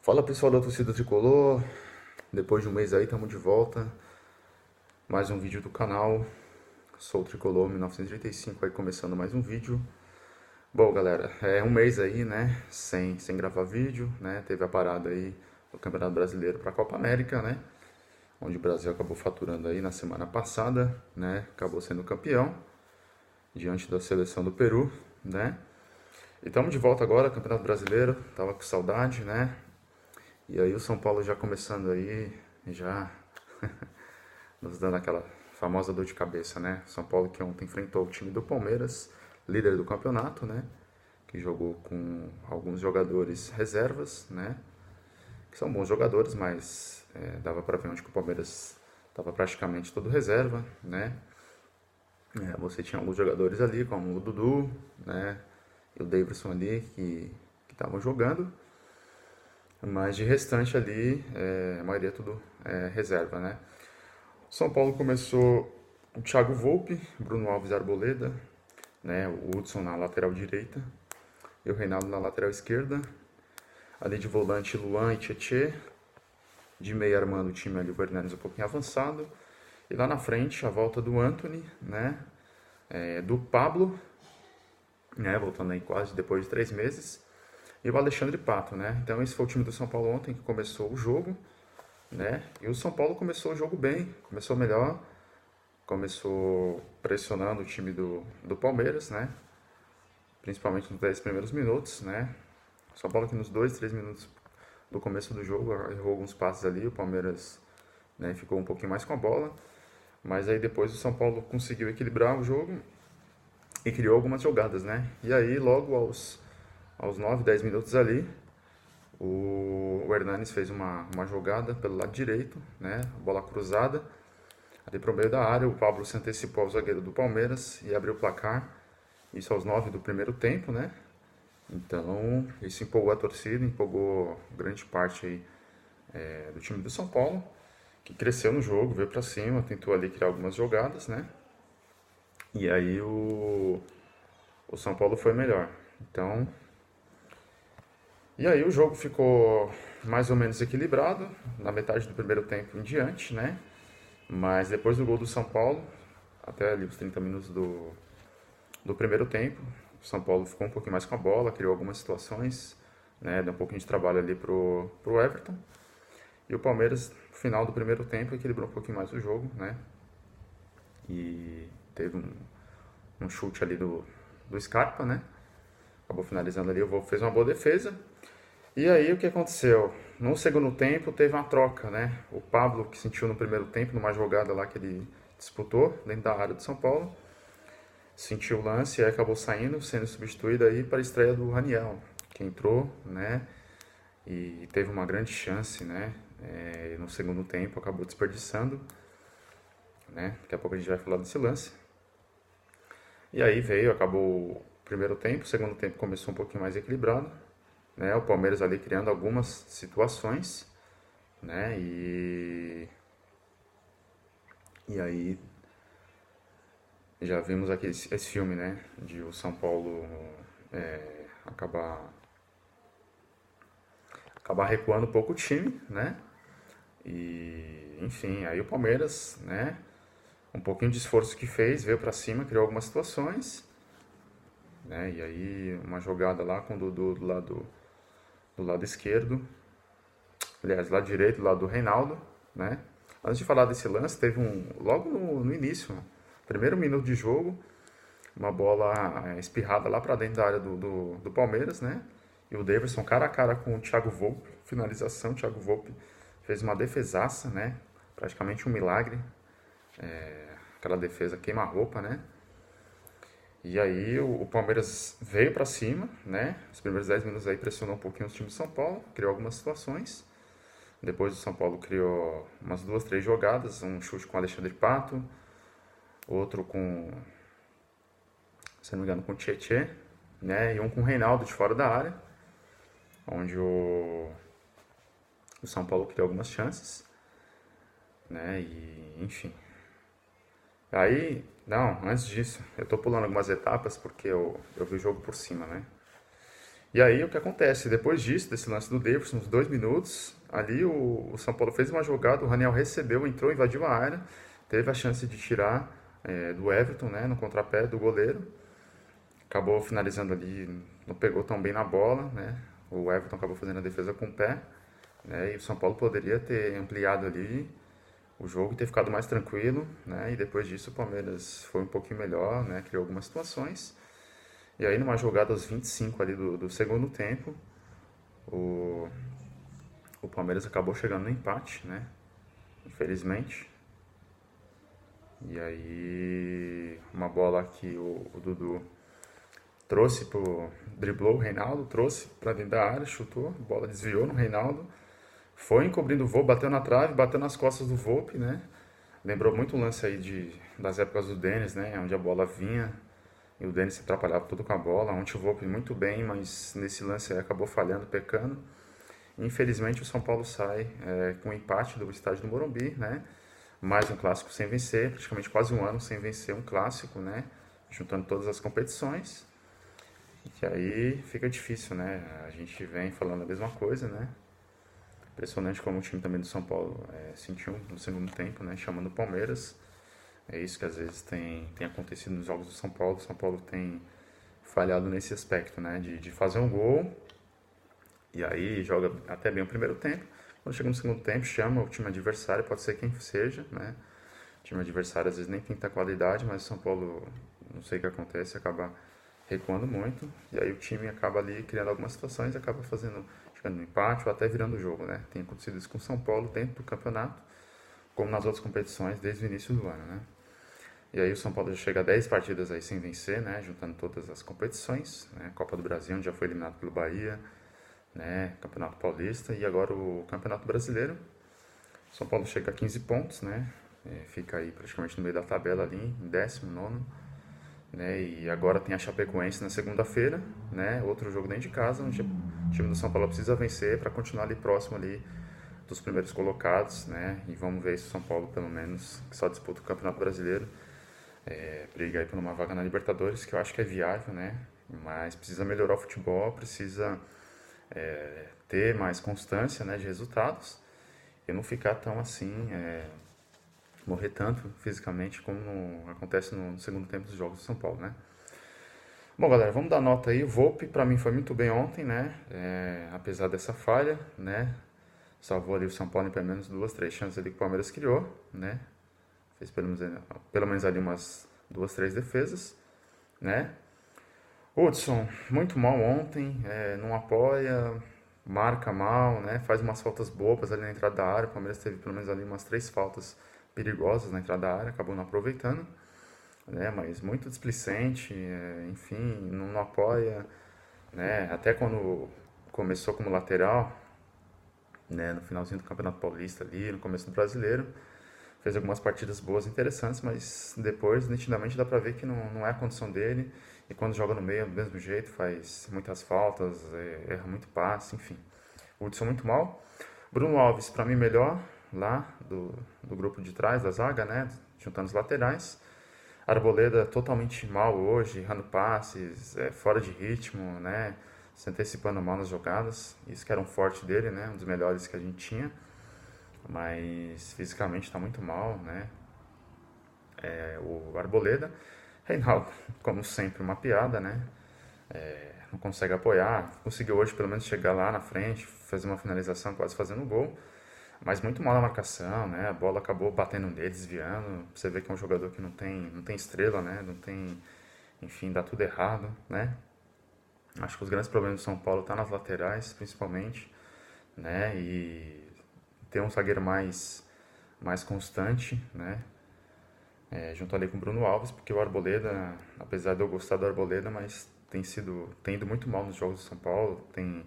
Fala pessoal da torcida tricolor, depois de um mês aí estamos de volta, mais um vídeo do canal. Sou o Tricolor 1935 aí começando mais um vídeo. Bom galera, é um mês aí né, sem gravar vídeo, né, teve a parada aí do Campeonato Brasileiro para a Copa América, né, onde o Brasil acabou faturando aí na semana passada, né, acabou sendo campeão diante da seleção do Peru, né. E estamos de volta agora, Campeonato Brasileiro, tava com saudade, né. E aí o São Paulo já começando aí, já nos dando aquela famosa dor de cabeça, né? São Paulo que ontem enfrentou o time do Palmeiras, líder do campeonato, né? Que jogou com alguns jogadores reservas, né? Que são bons jogadores, mas dava para ver onde que o Palmeiras estava praticamente todo reserva, né? Você tinha alguns jogadores ali, como o Dudu, né? E o Davidson ali, que estavam jogando. Mas de restante ali, a maioria tudo reserva, né? São Paulo começou o Thiago Volpe, Bruno Alves Arboleda, né? O Hudson na lateral direita e o Reinaldo na lateral esquerda. Ali de volante, Luan e Tietê. De meia armando o time ali, o Hernandes um pouquinho avançado. E lá na frente, a volta do Antony, né? Do Pablo, né? Voltando aí quase depois de 3 meses. E o Alexandre Pato, né? Então esse foi o time do São Paulo ontem que começou o jogo, né? E o São Paulo começou o jogo bem, começou melhor, começou pressionando o time do Palmeiras, né? Principalmente nos 10 primeiros minutos, né? O São Paulo que nos 2, 3 minutos do começo do jogo errou alguns passes ali, o Palmeiras, né, ficou um pouquinho mais com a bola, mas aí depois o São Paulo conseguiu equilibrar o jogo e criou algumas jogadas, né? E aí logo aos 9, 10 minutos ali, o Hernanes fez uma jogada pelo lado direito, né? Bola cruzada, ali para o meio da área. O Pablo se antecipou ao zagueiro do Palmeiras e abriu o placar. Isso aos 9 do primeiro tempo, né? Então, isso empolgou a torcida, empolgou grande parte aí, do time do São Paulo, que cresceu no jogo, veio para cima, tentou ali criar algumas jogadas, né? E aí o São Paulo foi melhor. Então, e aí o jogo ficou mais ou menos equilibrado, na metade do primeiro tempo em diante, né? Mas depois do gol do São Paulo, até ali os 30 minutos do primeiro tempo, o São Paulo ficou um pouquinho mais com a bola, criou algumas situações, né? Deu um pouquinho de trabalho ali pro Everton. E o Palmeiras, no final do primeiro tempo, equilibrou um pouquinho mais o jogo, né? E teve um chute ali do Scarpa, né? Acabou finalizando ali, o Wolf fez uma boa defesa. E aí o que aconteceu? No segundo tempo teve uma troca, né? O Pablo, que sentiu no primeiro tempo, numa jogada lá que ele disputou, dentro da área do São Paulo, sentiu o lance e aí acabou saindo, sendo substituído aí para a estreia do Raniel, que entrou, né? E teve uma grande chance, né? No segundo tempo acabou desperdiçando, né? Daqui a pouco a gente vai falar desse lance. E aí veio, acabou o primeiro tempo, o segundo tempo começou um pouquinho mais equilibrado, né? O Palmeiras ali criando algumas situações, né? E aí já vimos aqui esse filme, né? De o São Paulo acabar recuando um pouco o time, né? E enfim, aí o Palmeiras, né? Um pouquinho de esforço que fez, veio pra cima, criou algumas situações, né? E aí uma jogada lá com o Dudu do lado esquerdo, aliás, do lado direito, do lado do Reinaldo, né? Antes de falar desse lance, teve logo no início, primeiro minuto de jogo, uma bola espirrada lá para dentro da área do Palmeiras, né? E o Davidson cara a cara com o Thiago Volpe, finalização, o Thiago Volpe fez uma defesaça, né? Praticamente um milagre, aquela defesa queima-roupa, né? E aí o Palmeiras veio para cima, né? Os primeiros 10 minutos aí pressionou um pouquinho o time de São Paulo, criou algumas situações. Depois o São Paulo criou umas 2, 3 jogadas, um chute com o Alexandre Pato, outro com, se não me engano, com o Tietê, né? E um com o Reinaldo de fora da área, onde o São Paulo criou algumas chances, né? E enfim. Aí, não, antes disso, eu tô pulando algumas etapas porque eu vi o jogo por cima, né? E aí o que acontece? Depois disso, desse lance do Davidson, uns 2 minutos, ali o São Paulo fez uma jogada, o Raniel recebeu, entrou, invadiu a área, teve a chance de tirar do Everton, né, no contrapé do goleiro. Acabou finalizando ali, não pegou tão bem na bola, né? O Everton acabou fazendo a defesa com o pé, né? E o São Paulo poderia ter ampliado ali o jogo e ter ficado mais tranquilo, né? E depois disso o Palmeiras foi um pouquinho melhor, né? Criou algumas situações. E aí numa jogada aos 25 ali do segundo tempo, o, o Palmeiras acabou chegando no empate, né? Infelizmente. E aí uma bola que o Dudu driblou o Reinaldo, trouxe para dentro da área, chutou, a bola desviou no Reinaldo, foi encobrindo o Volpe, bateu na trave, bateu nas costas do Volpe, né? Lembrou muito o lance aí das épocas do Denis, né? Onde a bola vinha e o Denis se atrapalhava tudo com a bola, onde o Volpe muito bem, mas nesse lance aí acabou falhando, pecando. Infelizmente o São Paulo sai com o empate do estádio do Morumbi, né? Mais um clássico sem vencer, praticamente quase um ano sem vencer um clássico, né? Juntando todas as competições. E aí fica difícil, né? A gente vem falando a mesma coisa, né? Impressionante como o time também do São Paulo sentiu no segundo tempo, né? Chamando o Palmeiras. É isso que às vezes tem acontecido nos jogos do São Paulo. O São Paulo tem falhado nesse aspecto, né? De fazer um gol e aí joga até bem o primeiro tempo. Quando chega no segundo tempo, chama o time adversário, pode ser quem seja, né? O time adversário às vezes nem tem tanta qualidade, mas o São Paulo, não sei o que acontece, acaba recuando muito. E aí o time acaba ali criando algumas situações e acaba chegando no empate ou até virando o jogo, né? Tem acontecido isso com o São Paulo dentro do campeonato, como nas outras competições desde o início do ano, né? E aí o São Paulo já chega a 10 partidas aí sem vencer, né? Juntando todas as competições, né? Copa do Brasil, onde já foi eliminado pelo Bahia, né? Campeonato Paulista e agora o Campeonato Brasileiro. São Paulo chega a 15 pontos, né? Fica aí praticamente no meio da tabela ali, em 19º, né? E agora tem a Chapecoense na segunda-feira, né? Outro jogo dentro de casa, onde o time do São Paulo precisa vencer para continuar ali próximo ali dos primeiros colocados, né? E vamos ver se o São Paulo, pelo menos, que só disputa o Campeonato Brasileiro, briga aí por uma vaga na Libertadores, que eu acho que é viável, né? Mas precisa melhorar o futebol, precisa ter mais constância, né, de resultados e não ficar tão assim, morrer tanto fisicamente como acontece no segundo tempo dos jogos do São Paulo, né? Bom, galera, vamos dar nota aí. O Volpe, pra mim, foi muito bem ontem, né? Apesar dessa falha, né? Salvou ali o São Paulo em pelo menos 2, 3 chances ali que o Palmeiras criou, né? Fez pelo menos ali umas 2, 3 defesas, né? Hudson, muito mal ontem, não apoia, marca mal, né? Faz umas faltas bobas ali na entrada da área. O Palmeiras teve pelo menos ali umas 3 faltas perigosas na entrada da área, acabou não aproveitando, né? Mas muito displicente, enfim, não apoia, né? Até quando começou como lateral, né? No finalzinho do Campeonato Paulista ali, no começo do Brasileiro, fez algumas partidas boas, interessantes, mas depois nitidamente dá pra ver que não é a condição dele. E quando joga no meio, do mesmo jeito, faz muitas faltas, erra muito passe, enfim. O Hudson muito mal. Bruno Alves, pra mim, melhor lá do grupo de trás, da zaga, né? Juntando os laterais. Arboleda totalmente mal hoje, errando passes, fora de ritmo, né? Se antecipando mal nas jogadas. Isso que era um forte dele, né? Um dos melhores que a gente tinha. Mas fisicamente está muito mal, né? O Arboleda. Reinaldo, como sempre, uma piada, né? Não consegue apoiar. Conseguiu hoje pelo menos chegar lá na frente, fazer uma finalização, quase fazendo gol. Mas muito mal na marcação, né? A bola acabou batendo nele, desviando. Você vê que é um jogador que não tem estrela, né? Não tem, enfim, dá tudo errado, né? Acho que os grandes problemas do São Paulo estão nas laterais, principalmente, né? E ter um zagueiro mais constante, né? Junto ali com o Bruno Alves, porque o Arboleda, apesar de eu gostar do Arboleda, mas tem ido muito mal nos jogos do São Paulo, tem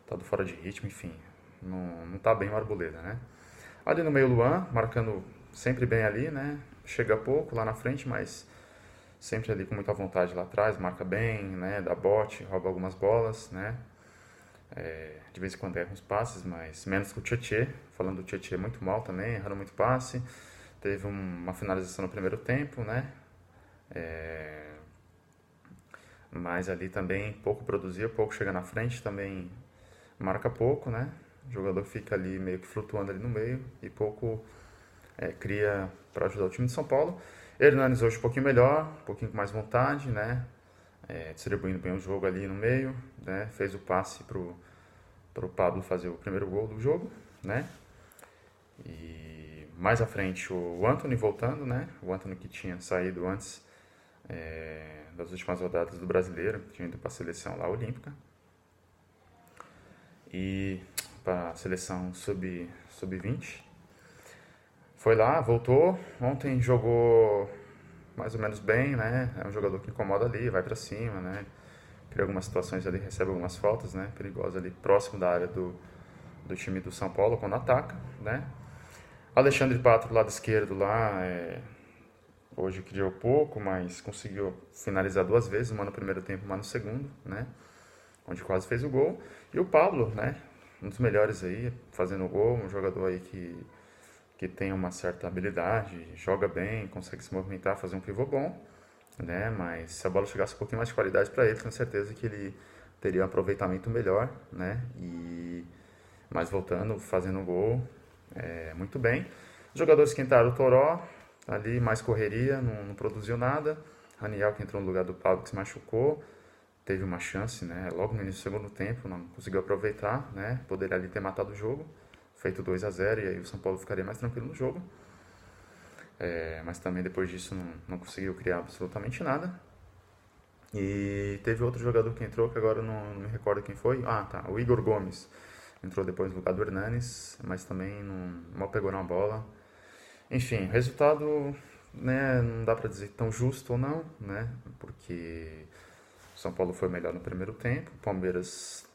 estado fora de ritmo, enfim, não tá bem o Arboleda, né? Ali no meio, o Luan, marcando sempre bem ali, né? Chega pouco lá na frente, mas sempre ali com muita vontade lá atrás, marca bem, né? Dá bote, rouba algumas bolas, né? De vez em quando erra uns passes, mas menos que o Tietê. Falando do Tietê, muito mal também, errando muito passe. Teve uma finalização no primeiro tempo, né? mas ali também pouco produzia, pouco chega na frente, também marca pouco, né? O jogador fica ali meio que flutuando ali no meio e pouco cria para ajudar o time de São Paulo. Hernanes hoje um pouquinho melhor, um pouquinho com mais vontade, né? Distribuindo bem o jogo ali no meio, né? Fez o passe pro Pablo fazer o primeiro gol do jogo, né? E mais à frente o Antony voltando, né? O Antony que tinha saído antes das últimas rodadas do Brasileiro, que tinha ido para a seleção lá olímpica. E para a seleção sub-20. Foi lá, voltou. Ontem jogou mais ou menos bem, né? É um jogador que incomoda ali, vai para cima, né? Cria algumas situações ali, recebe algumas faltas, né? Perigosas ali, próximo da área do time do São Paulo, quando ataca, né? Alexandre Pato, do lado esquerdo lá, hoje criou pouco, mas conseguiu finalizar 2 vezes, uma no primeiro tempo, uma no segundo, né? Onde quase fez o gol. E o Pablo, né? Um dos melhores aí, fazendo o gol, um jogador aí que tem uma certa habilidade, joga bem, consegue se movimentar, fazer um pivô bom, né? Mas se a bola chegasse um pouquinho mais de qualidade para ele, tenho certeza que ele teria um aproveitamento melhor, né? Mas voltando, fazendo um gol, muito bem. Os jogadores que entraram, o Toró, ali mais correria, não produziu nada. Raniel, que entrou no lugar do Pablo, que se machucou, teve uma chance, né? Logo no início do segundo tempo, não conseguiu aproveitar, né? Poderia ali ter matado o jogo, feito 2-0 e aí o São Paulo ficaria mais tranquilo no jogo. Mas também depois disso não conseguiu criar absolutamente nada. E teve outro jogador que entrou, que agora eu não me recordo quem foi. Ah, tá, o Igor Gomes. Entrou depois no lugar do Hernanes, mas também mal pegou na bola. Enfim, resultado, né, não dá pra dizer tão justo ou não, né? Porque o São Paulo foi melhor no primeiro tempo, o Palmeiras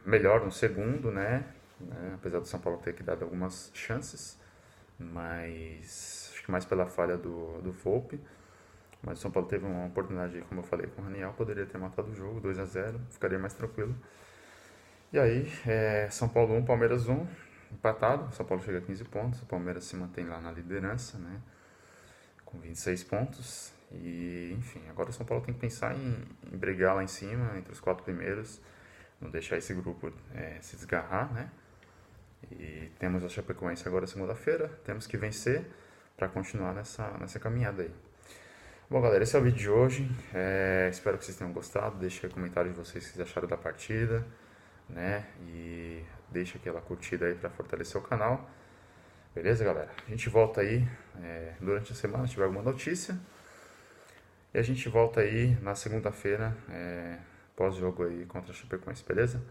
melhor no segundo, né? Apesar do São Paulo ter que dado algumas chances, mas acho que mais pela falha do Volpe. Mas o São Paulo teve uma oportunidade, como eu falei, com o Raniel, poderia ter matado o jogo, 2-0, ficaria mais tranquilo. E aí, São Paulo 1, Palmeiras 1, empatado. São Paulo chega a 15 pontos, o Palmeiras se mantém lá na liderança, né? Com 26 pontos. E, enfim, agora o São Paulo tem que pensar em brigar lá em cima, entre os 4 primeiros, não deixar esse grupo se desgarrar, né? E temos a Chapecoense agora segunda-feira, temos que vencer para continuar nessa caminhada aí. Bom, galera, esse é o vídeo de hoje. Espero que vocês tenham gostado. Deixe aí comentários de vocês que vocês acharam da partida, né? E deixa aquela curtida aí para fortalecer o canal. Beleza, galera? A gente volta aí durante a semana, se tiver alguma notícia. E a gente volta aí na segunda-feira, pós-jogo aí contra a Chapecoense, beleza?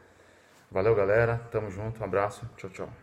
Valeu, galera. Tamo junto. Um abraço. Tchau, tchau.